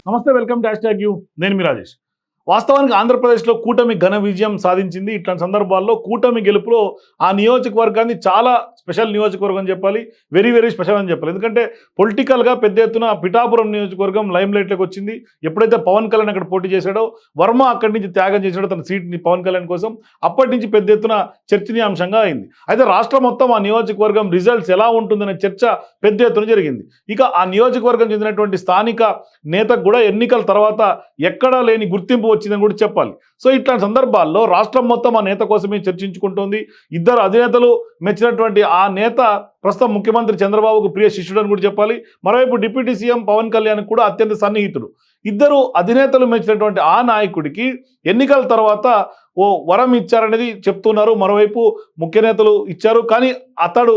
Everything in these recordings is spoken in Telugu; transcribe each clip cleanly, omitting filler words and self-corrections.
నమస్తే, వెల్కమ్ టు #యూ. నేను మీ రాజేష్. వాస్తవానికి ఆంధ్రప్రదేశ్లో కూటమి ఘన విజయం సాధించింది. ఇట్లాంటి సందర్భాల్లో కూటమి గెలుపులో ఆ నియోజకవర్గాన్ని చాలా స్పెషల్ నియోజకవర్గం అని చెప్పాలి. వెరీ వెరీ స్పెషల్ అని చెప్పాలి. ఎందుకంటే పొలిటికల్గా పెద్ద ఎత్తున పిఠాపురం నియోజకవర్గం లైమ్లైట్లోకి వచ్చింది. ఎప్పుడైతే పవన్ కళ్యాణ్ అక్కడ పోటీ చేశాడో, వర్మ అక్కడి నుంచి త్యాగం చేశాడో తన సీట్ని పవన్ కళ్యాణ్ కోసం, అప్పటి నుంచి పెద్ద ఎత్తున చర్చనీయాంశంగా అయింది. అయితే రాష్ట్రం మొత్తం ఆ నియోజకవర్గం రిజల్ట్స్ ఎలా ఉంటుందనే చర్చ పెద్ద ఎత్తున జరిగింది. ఇక ఆ నియోజకవర్గం చెందినటువంటి స్థానిక నేతకు కూడా ఎన్నికల తర్వాత ఎక్కడా లేని గుర్తింపు వచ్చిందని కూడా చెప్పాలి. సో ఇట్లాంటి సందర్భాల్లో రాష్ట్రం మొత్తం ఆ నేత కోసమే చర్చించుకుంటోంది. ఇద్దరు అధినేతలు మెచ్చినటువంటి ఆ నేత ప్రస్తుతం ముఖ్యమంత్రి చంద్రబాబుకు ప్రియ శిష్యుడు అని కూడా చెప్పాలి. మరోవైపు డిప్యూటీ సీఎం పవన్ కళ్యాణ్ కూడా అత్యంత సన్నిహితుడు. ఇద్దరు అధినేతలు మెచ్చినటువంటి ఆ నాయకుడికి ఎన్నికల తర్వాత ఓ వరం ఇచ్చారనేది చెప్తున్నారు. మరోవైపు ముఖ్య నేతలు ఇచ్చారు, కానీ అతడు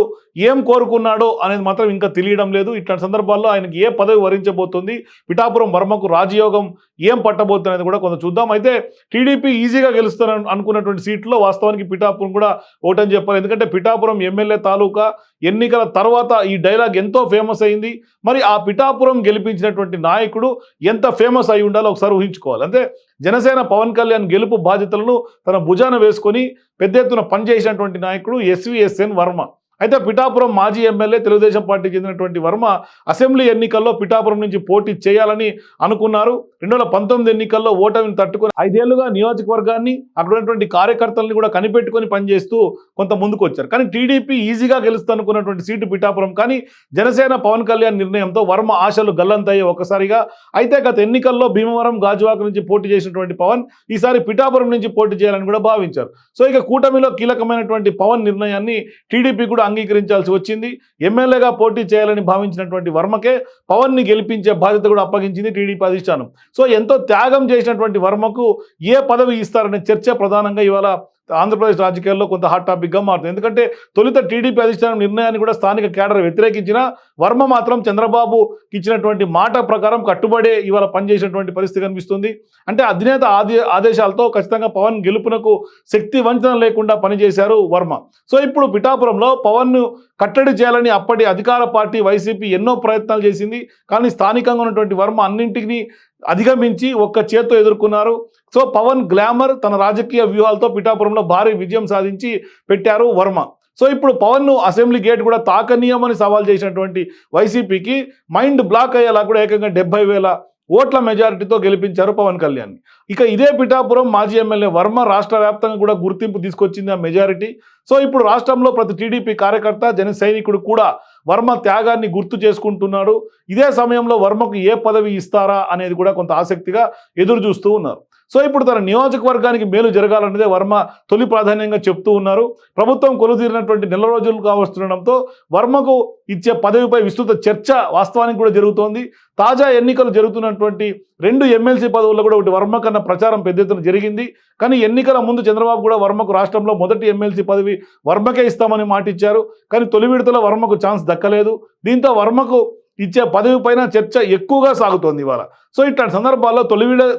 ఏం కోరుకున్నాడో అనేది మాత్రం ఇంకా తెలియడం లేదు. ఇట్లాంటి సందర్భాల్లో ఆయనకి ఏ పదవి వరించబోతుంది, పిఠాపురం వర్మకు రాజయోగం ఏం పట్టబోతుంది అనేది కూడా కొంత చూద్దాం. అయితే టీడీపీ ఈజీగా గెలుస్తారని అనుకున్నటువంటి సీట్లో వాస్తవానికి పిఠాపురం కూడా ఓటని చెప్పాలి. ఎందుకంటే పిఠాపురం ఎమ్మెల్యే తాలూకా ఎన్నికల తర్వాత ఈ డైలాగ్ ఎంతో ఫేమస్ అయింది. మరి ఆ పిఠాపురం గెలిపించినటువంటి నాయకుడు ఎంత ఫేమస్ అయి ఉండాలో ఒకసారి ఊహించుకోవాలి. అంటే జనసేన పవన్ కళ్యాణ్ గెలుపు బాధ్యతలను తన భుజాన వేసుకొని పెద్ద ఎత్తున పనిచేసినటువంటి నాయకుడు ఎస్విఎస్ఎన్ వర్మ. అయితే పిఠాపురం మాజీ ఎమ్మెల్యే, తెలుగుదేశం పార్టీకి చెందినటువంటి వర్మ అసెంబ్లీ ఎన్నికల్లో పిఠాపురం నుంచి పోటీ చేయాలని అనుకున్నారు. 2019 ఎన్నికల్లో ఓటమిని తట్టుకొని 5 ఏళ్లుగా నియోజకవర్గాన్ని, అక్కడ ఉన్నటువంటి కార్యకర్తల్ని కూడా కనిపెట్టుకొని పనిచేస్తూ కొంత ముందుకు వచ్చారు. కానీ టీడీపీ ఈజీగా గెలుస్తానుకున్నటువంటి సీటు పిఠాపురం, కానీ జనసేన పవన్ కళ్యాణ్ నిర్ణయంతో వర్మ ఆశలు గల్లంతయ్యాయి ఒక్కసారిగా. అయితే గత ఎన్నికల్లో భీమవరం, గాజువాక నుంచి పోటీ చేసినటువంటి పవన్ ఈసారి పిఠాపురం నుంచి పోటీ చేయాలని కూడా భావించారు. సో ఇక కూటమిలో కీలకమైనటువంటి పవన్ నిర్ణయాన్ని టీడీపీ కూడా అంగీకరించాల్సి వచ్చింది. ఎమ్మెల్యేగా పోటీ చేయాలని భావించినటువంటి వర్మకే పవన్ని గెలిపించే బాధ్యత కూడా అప్పగించింది టీడీపీ అధిష్టానం. సో ఎంతో త్యాగం చేసినటువంటి వర్మకు ఏ పదవి ఇస్తారనే చర్చ ప్రధానంగా ఇవాళ ఆంధ్రప్రదేశ్ రాజకీయాల్లో కొంత హాట్ టాపిక్గా మారుతుంది. ఎందుకంటే తొలుత టీడీపీ అధిష్టానం నిర్ణయాన్ని కూడా స్థానిక కేడర్ వ్యతిరేకించిన వర్మ మాత్రం చంద్రబాబుకి ఇచ్చినటువంటి మాట ప్రకారం కట్టుబడే ఇవాళ పనిచేసినటువంటి పరిస్థితి కనిపిస్తుంది. అంటే అధినేత ఆదేశాలతో ఖచ్చితంగా పవన్ గెలుపునకు శక్తి వంచన లేకుండా పనిచేశారు వర్మ. సో ఇప్పుడు పిఠాపురంలో పవన్ను కట్టడి చేయాలని అప్పటి అధికార పార్టీ వైసీపీ ఎన్నో ప్రయత్నాలు చేసింది. కానీ స్థానికంగా ఉన్నటువంటి వర్మ అన్నింటినీ అధిగమించి ఒక్క చేత్తో ఎదుర్కొన్నారు. సో పవన్ గ్లామర్, తన రాజకీయ వ్యూహాలతో పిఠాపురంలో భారీ విజయం సాధించి పెట్టారు వర్మ. సో ఇప్పుడు పవన్ను అసెంబ్లీ గేట్ కూడా తాకనీయమని సవాల్ చేసినటువంటి వైసీపీకి మైండ్ బ్లాక్ అయ్యేలా కూడా ఏకంగా 70,000 ఓట్ల మెజారిటీతో గెలిపించారు పవన్ కళ్యాణ్. ఇక ఇదే పిఠాపురం మాజీ ఎమ్మెల్యే వర్మ రాష్ట్ర వ్యాప్తంగా కూడా గుర్తింపు తీసుకొచ్చింది ఆ మెజారిటీ. సో ఇప్పుడు రాష్ట్రంలో ప్రతి టీడీపీ కార్యకర్త, జన సైనికుడు కూడా వర్మ త్యాగాన్ని గుర్తు చేసుకుంటున్నాడు. ఇదే సమయంలో వర్మకు ఏ పదవి ఇస్తారా అనేది కూడా కొంత ఆసక్తిగా ఎదురు చూస్తూ ఉన్నారు. సో ఇప్పుడు తన నియోజకవర్గానికి మేలు జరగాలన్నదే వర్మ తొలి ప్రాధాన్యంగా చెప్తూ ఉన్నారు. ప్రభుత్వం కొలుతీరినటువంటి నెల రోజులు కావస్తుండడంతో వర్మకు ఇచ్చే పదవిపై విస్తృత చర్చ వాస్తవానికి కూడా జరుగుతోంది. తాజా ఎన్నికలు జరుగుతున్నటువంటి 2 ఎమ్మెల్సీ పదవుల్లో కూడా ఒకటి వర్మ కన్నా ప్రచారం పెద్ద ఎత్తున జరిగింది. కానీ ఎన్నికల ముందు చంద్రబాబు కూడా వర్మకు రాష్ట్రంలో మొదటి ఎమ్మెల్సీ పదవి వర్మకే ఇస్తామని మాట ఇచ్చారు. కానీ తొలి విడతలో వర్మకు ఛాన్స్ దక్కలేదు. దీంతో వర్మకు ఇచ్చే పదవి పైన చర్చ ఎక్కువగా సాగుతోంది ఇవాళ. సో ఇట్లాంటి సందర్భాల్లో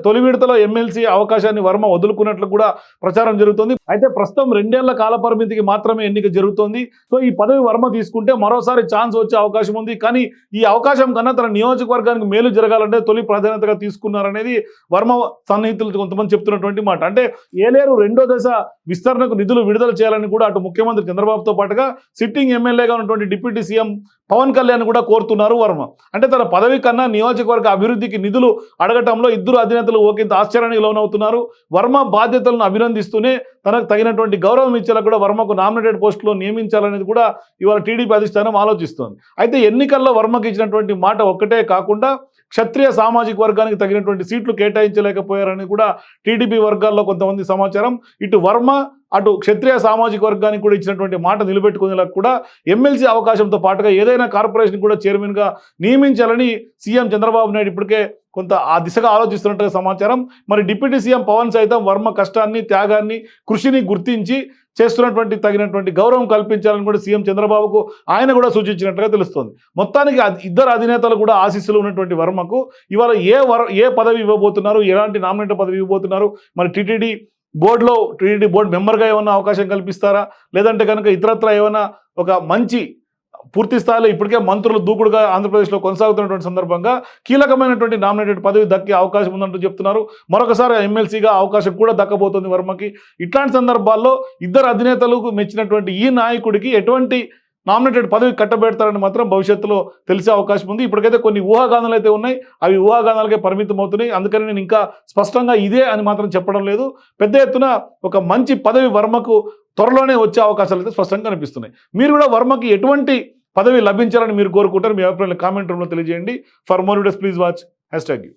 తొలి విడతలో ఎమ్మెల్సీ అవకాశాన్ని వర్మ వదులుకున్నట్లు కూడా ప్రచారం జరుగుతుంది. అయితే ప్రస్తుతం 2 ఏళ్ల కాల పరిమితికి మాత్రమే ఎన్నిక జరుగుతోంది. సో ఈ పదవి వర్మ తీసుకుంటే మరోసారి ఛాన్స్ వచ్చే అవకాశం ఉంది. కానీ ఈ అవకాశం కన్నా తన నియోజకవర్గానికి మేలు జరగాలంటే తొలి ప్రాధాన్యతగా తీసుకున్నారనేది వర్మ సన్నిహితులు కొంతమంది చెప్తున్నటువంటి మాట. అంటే ఏలేరు 2వ దశ విస్తరణకు నిధులు విడుదల చేయాలని కూడా అటు ముఖ్యమంత్రి చంద్రబాబుతో పాటుగా సిట్టింగ్ ఎమ్మెల్యేగా ఉన్నటువంటి డిప్యూటీ సీఎం పవన్ కళ్యాణ్ కూడా కోరుతున్నారు వర్మ. అంటే తన పదవి కన్నా నియోజకవర్గ అభివృద్ధికి నిధులు అడగటంలో ఇద్దరు అధినేతలు ఒకంత ఆశ్చర్యానికి లోనవుతున్నారు. వర్మ బాధ్యతలను అభినందిస్తూనే తనకు తగినటువంటి గౌరవం ఇచ్చేలా కూడా వర్మకు నామినేటెడ్ పోస్టులో నియమించాలనేది కూడా ఇవాళ టీడీపీ అధిష్టానం ఆలోచిస్తోంది. అయితే ఎన్నికల్లో వర్మకు ఇచ్చినటువంటి మాట ఒక్కటే కాకుండా క్షత్రియ సామాజిక వర్గానికి తగినటువంటి సీట్లు కేటాయించలేకపోయారని కూడా టీడీపీ వర్గాల్లో కొంతమంది సమాచారం. ఇటు వర్మ, అటు క్షత్రియ సామాజిక వర్గానికి కూడా ఇచ్చినటువంటి మాట నిలబెట్టుకునేలా కూడా ఎమ్మెల్సీ అవకాశంతో పాటుగా ఏదైనా కార్పొరేషన్ కూడా చైర్మన్గా నియమించాలని సీఎం చంద్రబాబు నాయుడు ఇప్పటికే కొంత ఆ దిశగా ఆలోచిస్తున్నట్టుగా సమాచారం. మరి డిప్యూటీ సీఎం పవన్ సైతం వర్మ కష్టాన్ని, త్యాగాన్ని, కృషిని గుర్తించి చేస్తున్నటువంటి తగినటువంటి గౌరవం కల్పించాలని కూడా సీఎం చంద్రబాబుకు ఆయన కూడా సూచించినట్టుగా తెలుస్తోంది. మొత్తానికి ఇద్దరు అధినేతలు కూడా ఆశీస్సులు ఉన్నటువంటి వర్మకు ఇవాళ ఏ పదవి ఇవ్వబోతున్నారు, ఎలాంటి నామినేటెడ్ పదవి ఇవ్వబోతున్నారు, మరి టీటీడీ బోర్డు మెంబర్గా ఏమన్నా అవకాశం కల్పిస్తారా, లేదంటే కనుక ఇతరత్ర ఏమైనా ఒక మంచి పూర్తి స్థాయిలో ఇప్పటికే మంత్రులు దూకుడుగా ఆంధ్రప్రదేశ్లో కొనసాగుతున్నటువంటి సందర్భంగా కీలకమైనటువంటి నామినేటెడ్ పదవి దక్కే అవకాశం ఉందంటూ చెప్తున్నారు. మరొకసారి ఎమ్మెల్సీగా అవకాశం కూడా దక్కబోతుంది వర్మకి. ఇట్లాంటి సందర్భాల్లో ఇద్దరు అధినేతలకు మెచ్చినటువంటి ఈ నాయకుడికి ఎటువంటి నామినేటెడ్ పదవి కట్టబెడతారని మాత్రం భవిష్యత్తులో తెలిసే అవకాశం ఉంది. ఇప్పటికైతే కొన్ని ఊహాగానాలు అయితే ఉన్నాయి, అవి ఊహాగానాలకే పరిమితం అవుతున్నాయి. అందుకని నేను ఇంకా స్పష్టంగా ఇదే అని మాత్రం చెప్పడం లేదు. పెద్ద ఎత్తున ఒక మంచి పదవి వర్మకు త్వరలోనే వచ్చే అవకాశాలు అయితే స్పష్టంగా కనిపిస్తున్నాయి. మీరు కూడా వర్మకి ఎటువంటి పదవి లభించాలని మీరు కోరుకుంటారు? మీ అభిప్రాయాలు కామెంట్ రూమ్లో తెలియజేయండి. For more videos please watch #you.